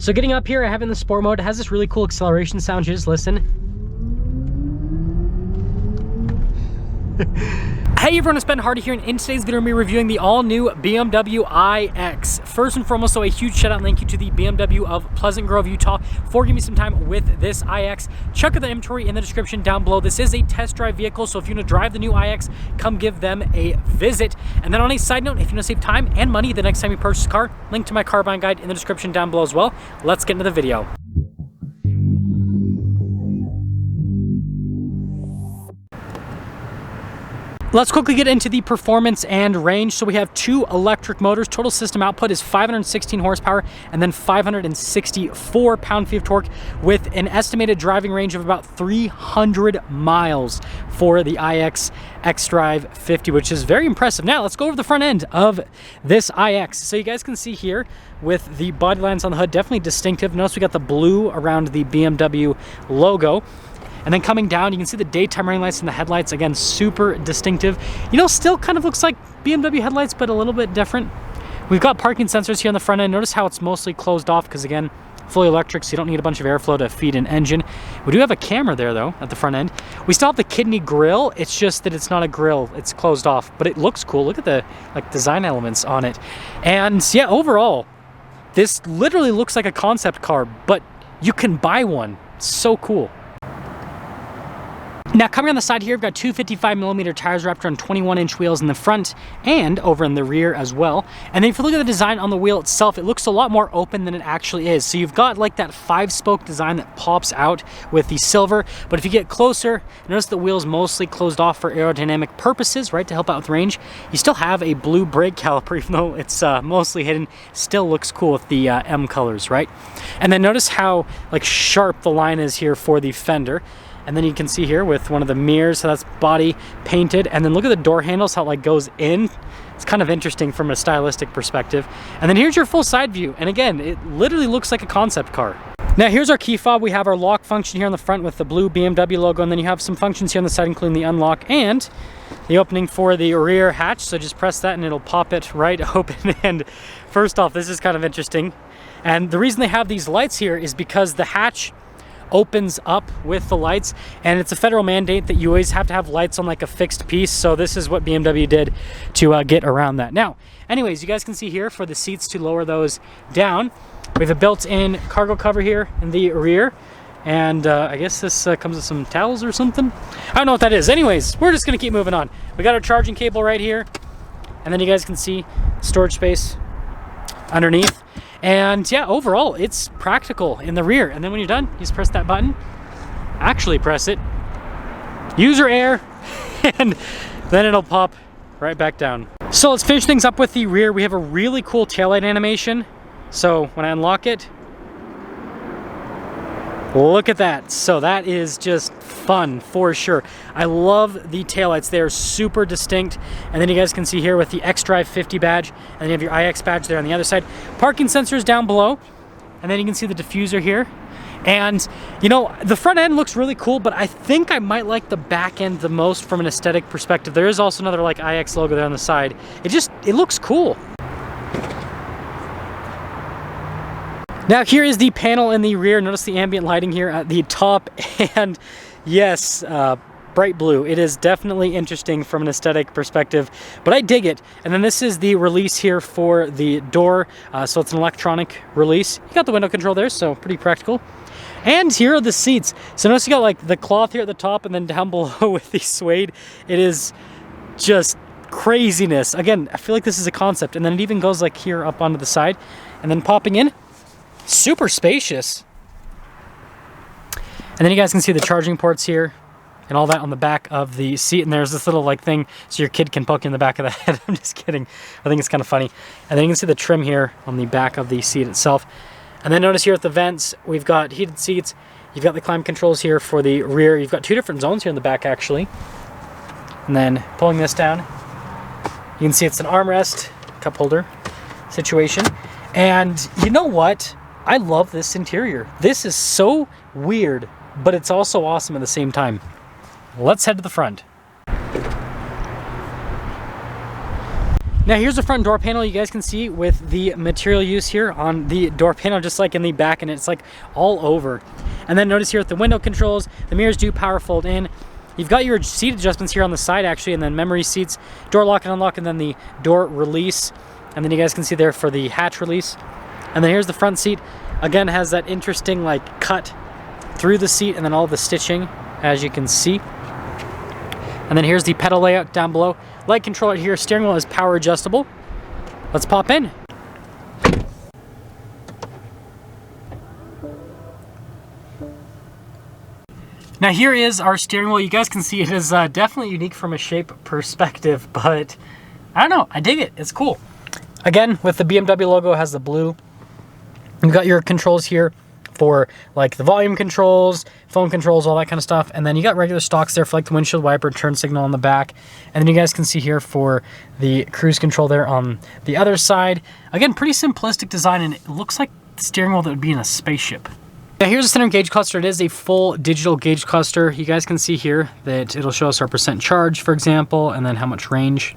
So getting up here, I have it in the sport mode. It has this really cool acceleration sound. Just listen. Hey everyone, it's Ben Hardy here, and in today's video, we're reviewing the all-new BMW iX. First and foremost, so a huge shout out and thank you to the BMW of Pleasant Grove, Utah for giving me some time with this iX. Check out the inventory in the description down below. This is a test drive vehicle, so if you want to drive the new iX, come give them a visit. And then on a side note, if you want to save time and money the next time you purchase a car, link to my car buying guide in the description down below as well. Let's get into the video. Let's quickly get into the performance and range. So we have two electric motors. Total system output is 516 horsepower and then 564 pound-feet of torque with an estimated driving range of about 300 miles for the iX xDrive50, which is very impressive. Now let's go over the front end of this iX. So you guys can see here with the body lines on the hood, definitely distinctive. Notice we got the blue around the BMW logo. And then coming down, you can see the daytime running lights and the headlights, again, super distinctive. You know, still kind of looks like BMW headlights, but a little bit different. We've got parking sensors here on the front end. Notice how it's mostly closed off because, again, fully electric, so you don't need a bunch of airflow to feed an engine. We do have a camera there, though, at the front end. We still have the kidney grille. It's just that it's not a grille. It's closed off, but it looks cool. Look at the, design elements on it. And, yeah, overall, this literally looks like a concept car, but you can buy one. It's so cool. Now coming on the side here, we've got two 55mm tires wrapped around 21-inch wheels in the front and over in the rear as well. And then if you look at the design on the wheel itself, it looks a lot more open than it actually is. So you've got like that 5-spoke design that pops out with the silver. But if you get closer, notice the wheel's mostly closed off for aerodynamic purposes, right, to help out with range. You still have a blue brake caliper, even though it's mostly hidden. Still looks cool with the M colors, right? And then notice how sharp the line is here for the fender. And then you can see here with one of the mirrors, so that's body painted. And then look at the door handles, how it goes in. It's kind of interesting from a stylistic perspective. And then here's your full side view. And again, it literally looks like a concept car. Now here's our key fob. We have our lock function here on the front with the blue BMW logo. And then you have some functions here on the side, including the unlock and the opening for the rear hatch. So just press that and it'll pop it right open. And first off, this is kind of interesting. And the reason they have these lights here is because the hatch opens up with the lights, and it's a federal mandate that you always have to have lights on like a fixed piece. So this is what BMW did to get around that. Now, anyways, you guys can see here for the seats to lower those down, we have a built-in cargo cover here in the rear. And I guess this comes with some towels or something. I don't know what that is. Anyways, we're just gonna keep moving on. We got our charging cable right here, and then you guys can see storage space underneath. And yeah, overall, it's practical in the rear. And then when you're done, you just press that button, actually press it, user air, and then it'll pop right back down. So let's finish things up with the rear. We have a really cool taillight animation. So when I unlock it, look at that. So that is just fun for sure. I love the taillights. They are super distinct. And then you guys can see here with the xDrive50 badge, and then you have your iX badge there on the other side. Parking sensors down below. And then you can see the diffuser here. And you know, the front end looks really cool, but I think I might like the back end the most from an aesthetic perspective. There is also another iX logo there on the side. It looks cool. Now here is the panel in the rear. Notice the ambient lighting here at the top, and yes, bright blue. It is definitely interesting from an aesthetic perspective, but I dig it. And then this is the release here for the door. So it's an electronic release. You got the window control there, so pretty practical. And here are the seats. So notice you got the cloth here at the top, and then down below with the suede. It is just craziness. Again, I feel like this is a concept. And then it even goes here up onto the side, and then popping in. Super spacious. And then you guys can see the charging ports here and all that on the back of the seat. And there's this little thing so your kid can poke you in the back of the head. I'm just kidding. I think it's kind of funny. And then you can see the trim here on the back of the seat itself. And then notice here at the vents, we've got heated seats. You've got the climate controls here for the rear. You've got two different zones here in the back actually. And then pulling this down, you can see it's an armrest, cup holder situation. And you know what? I love this interior. This is so weird, but it's also awesome at the same time. Let's head to the front. Now here's the front door panel. You guys can see with the material use here on the door panel, just like in the back, and it's like all over. And then notice here with the window controls, the mirrors do power fold in. You've got your seat adjustments here on the side actually, and then memory seats, door lock and unlock, and then the door release. And then you guys can see there for the hatch release. And then here's the front seat. Again, has that interesting like cut through the seat and then all the stitching, as you can see. And then here's the pedal layout down below. Light control right here, steering wheel is power adjustable. Let's pop in. Now here is our steering wheel. You guys can see it is definitely unique from a shape perspective, but I don't know, I dig it, it's cool. Again, with the BMW logo, it has the blue. You've got your controls here for like the volume controls, phone controls, all that kind of stuff. And then you got regular stocks there for like the windshield wiper, turn signal on the back. And then you guys can see here for the cruise control there on the other side. Again, pretty simplistic design, and it looks like the steering wheel that would be in a spaceship. Now here's the center gauge cluster. It is a full digital gauge cluster. You guys can see here that it'll show us our percent charge, for example, and then how much range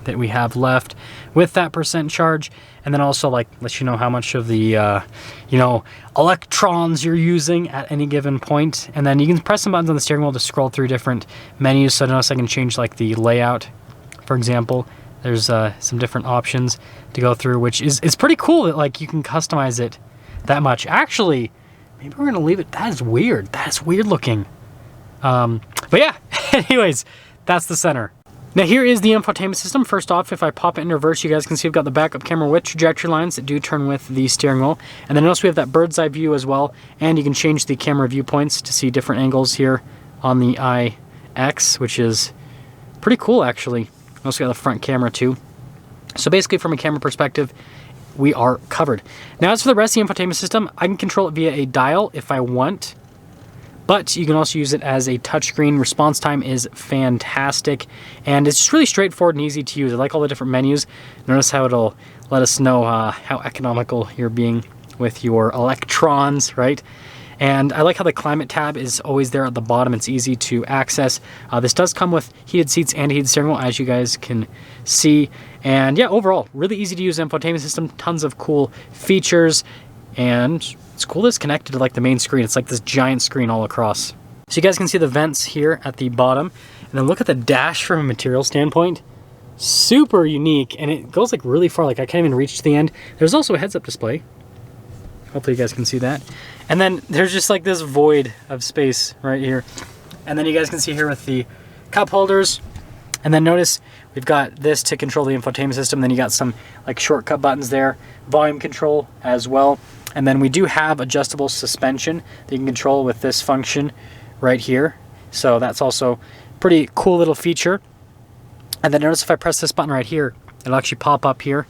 that we have left with that percent charge, and then also like lets you know how much of the you know, electrons you're using at any given point. And then you can press some buttons on the steering wheel to scroll through different menus. So notice I can change like the layout, for example. There's some different options to go through, which is pretty cool that like you can customize it that much. Actually, maybe we're gonna leave it. That is weird. That's weird looking. But yeah, anyways, that's the center. Now here is the infotainment system. First off, if I pop it in reverse, you guys can see we've got the backup camera with trajectory lines that do turn with the steering wheel. And then notice we have that bird's eye view as well. And you can change the camera viewpoints to see different angles here on the IX, which is pretty cool actually. Also got the front camera too. So basically from a camera perspective, we are covered. Now as for the rest of the infotainment system, I can control it via a dial if I want. But you can also use it as a touchscreen. Response time is fantastic, and it's just really straightforward and easy to use. I like all the different menus. Notice how it'll let us know how economical you're being with your electrons, right? And I like how the climate tab is always there at the bottom. It's easy to access. This does come with heated seats and heated steering wheel, as you guys can see. And yeah, overall, really easy to use infotainment system. Tons of cool features, and it's cool that it's connected to like the main screen. It's like this giant screen all across. So you guys can see the vents here at the bottom. And then look at the dash from a material standpoint. Super unique, and it goes like really far. Like I can't even reach to the end. There's also a heads-up display. Hopefully you guys can see that. And then there's just like this void of space right here. And then you guys can see here with the cup holders. And then notice we've got this to control the infotainment system. Then you got some like shortcut buttons there. Volume control as well. And then we do have adjustable suspension that you can control with this function right here. So that's also pretty cool little feature. And then notice if I press this button right here, it'll actually pop up here.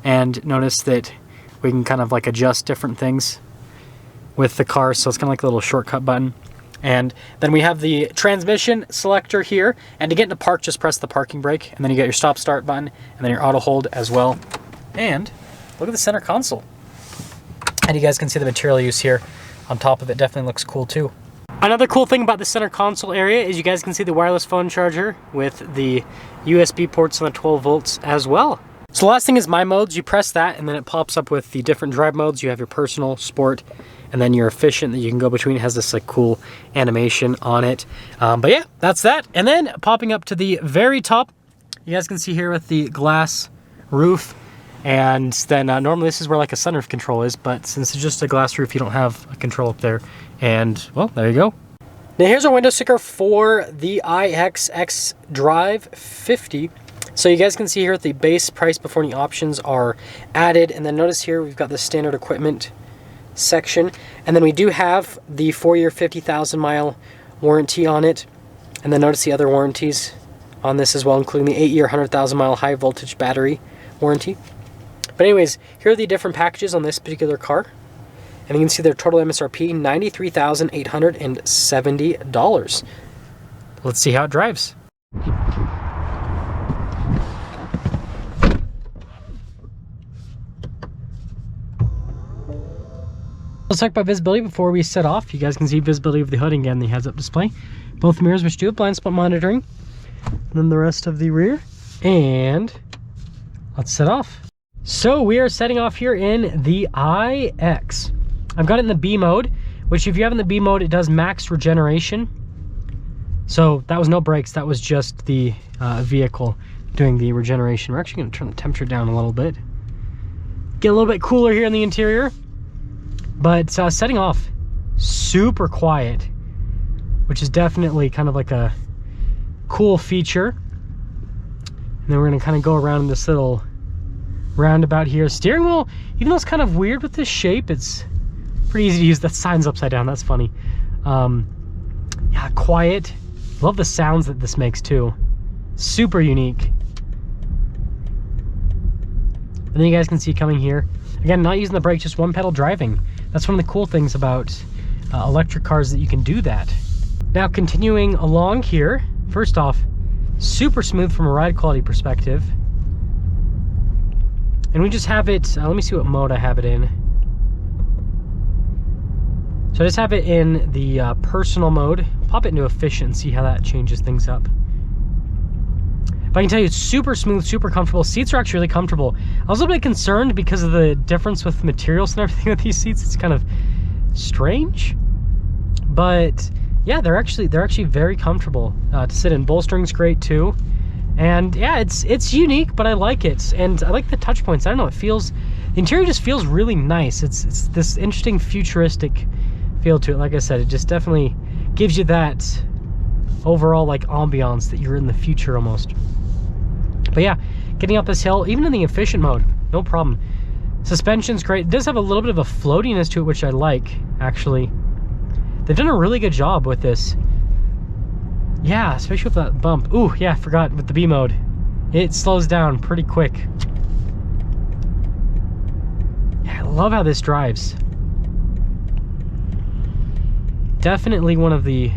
And notice that we can kind of like adjust different things with the car. So it's kind of like a little shortcut button. And then we have the transmission selector here. And to get into park, just press the parking brake. And then you got your stop start button and then your auto hold as well. And look at the center console. And you guys can see the material use here on top of it. Definitely looks cool too. Another cool thing about the center console area is you guys can see the wireless phone charger with the USB ports on the 12 volts as well. So the last thing is My Modes. You press that and then it pops up with the different drive modes. You have your personal, sport, and then your efficient that you can go between. It has this like cool animation on it. But yeah, that's that. And then popping up to the very top, you guys can see here with the glass roof. And then normally this is where like a sunroof control is, but since it's just a glass roof, you don't have a control up there. And well, there you go. Now here's our window sticker for the iX xDrive50. So you guys can see here the base price before any options are added. And then notice here we've got the standard equipment section. And then we do have the 4-year 50,000 mile warranty on it. And then notice the other warranties on this as well, including the 8-year 100,000 mile high voltage battery warranty. But anyways, here are the different packages on this particular car. And you can see their total MSRP, $93,870. Let's see how it drives. Let's talk about visibility before we set off. You guys can see visibility of the hood and again, the heads-up display. Both mirrors which do have blind spot monitoring. And then the rest of the rear. And let's set off. So we are setting off here in the iX. I've got it in the B mode, which if you have in the B mode, it does max regeneration. So that was no brakes, that was just the vehicle doing the regeneration. We're actually gonna turn the temperature down a little bit. Get a little bit cooler here in the interior. But setting off, super quiet, which is definitely kind of like a cool feature. And then we're gonna kind of go around this little roundabout here. Steering wheel, even though it's kind of weird with this shape, it's pretty easy to use. That sign's upside down, that's funny. Yeah, quiet. Love the sounds that this makes too. Super unique. And then you guys can see coming here, again, not using the brake, just one pedal driving. That's one of the cool things about electric cars, that you can do that. Now continuing along here, first off, super smooth from a ride quality perspective. And we just have it, let me see what mode I have it in. So I just have it in the personal mode. Pop it into efficient and see how that changes things up. But I can tell you, it's super smooth, super comfortable. Seats are actually really comfortable. I was a little bit concerned because of the difference with materials and everything with these seats. It's kind of strange, but yeah, they're actually very comfortable to sit in. Bolstering's great too, and yeah, it's unique, but I like it, and I like the touch points. I don't know, the interior just feels really nice. It's this interesting futuristic feel to it. Like I said, it just definitely gives you that overall like ambiance that you're in the future almost. But yeah, getting up this hill, even in the efficient mode, no problem. Suspension's great. It does have a little bit of a floatiness to it, which I like, actually. They've done a really good job with this. Yeah, especially with that bump. Ooh, yeah, I forgot with the B mode. It slows down pretty quick. Yeah, I love how this drives. Definitely one of the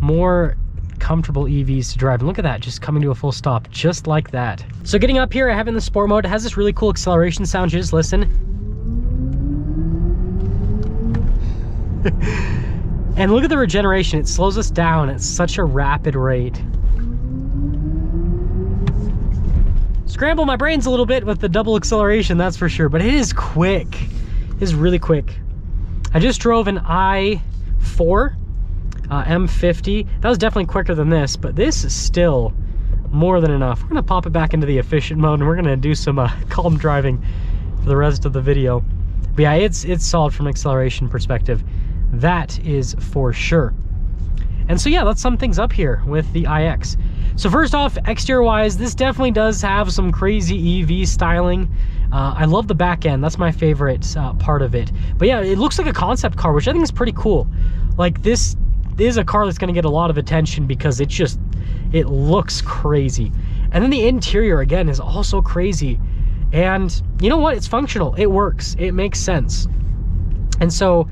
more comfortable EVs to drive. And look at that, just coming to a full stop just like that. So getting up here, I have it in the sport mode. It has this really cool acceleration sound. Just listen. And look at the regeneration. It slows us down at such a rapid rate. Scramble my brains a little bit with the double acceleration, that's for sure, but it is quick. It is really quick. I just drove an i4 M50. That was definitely quicker than this, but this is still more than enough. We're gonna pop it back into the efficient mode, and we're gonna do some calm driving for the rest of the video. But yeah, it's solid from an acceleration perspective. That is for sure. And so yeah, let's sum things up here with the iX. So first off, exterior wise, this definitely does have some crazy EV styling. I love the back end. That's my favorite part of it. But yeah, it looks like a concept car, which I think is pretty cool. Like, this is a car that's going to get a lot of attention because it looks crazy. And then the interior, again, is also crazy. And you know what? It's functional. It works. It makes sense. And so,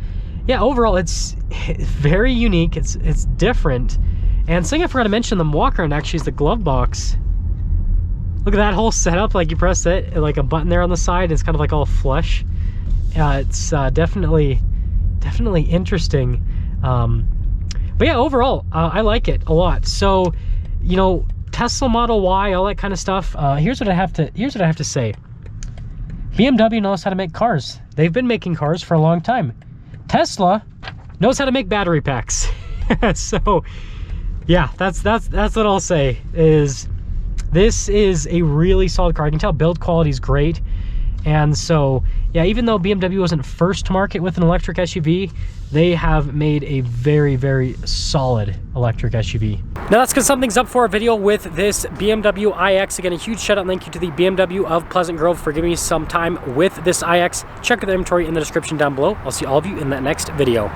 yeah, overall, it's very unique. It's different. And something I forgot to mention, the walk around actually is the glove box. Look at that whole setup. Like, you press it, like a button there on the side. It's kind of like all flush. It's definitely interesting. But yeah, overall, I like it a lot. So, you know, Tesla Model Y, all that kind of stuff. Here's what I have to say. BMW knows how to make cars. They've been making cars for a long time. Tesla knows how to make battery packs. So, yeah, that's what I'll say. This is a really solid car. I can tell build quality is great. And so, yeah, even though BMW wasn't first to market with an electric SUV, they have made a very, very solid electric SUV. Now that's gonna sum things up for our video with this BMW iX. Again, a huge shout out and thank you to the BMW of Pleasant Grove for giving me some time with this iX. Check out the inventory in the description down below. I'll see all of you in that next video.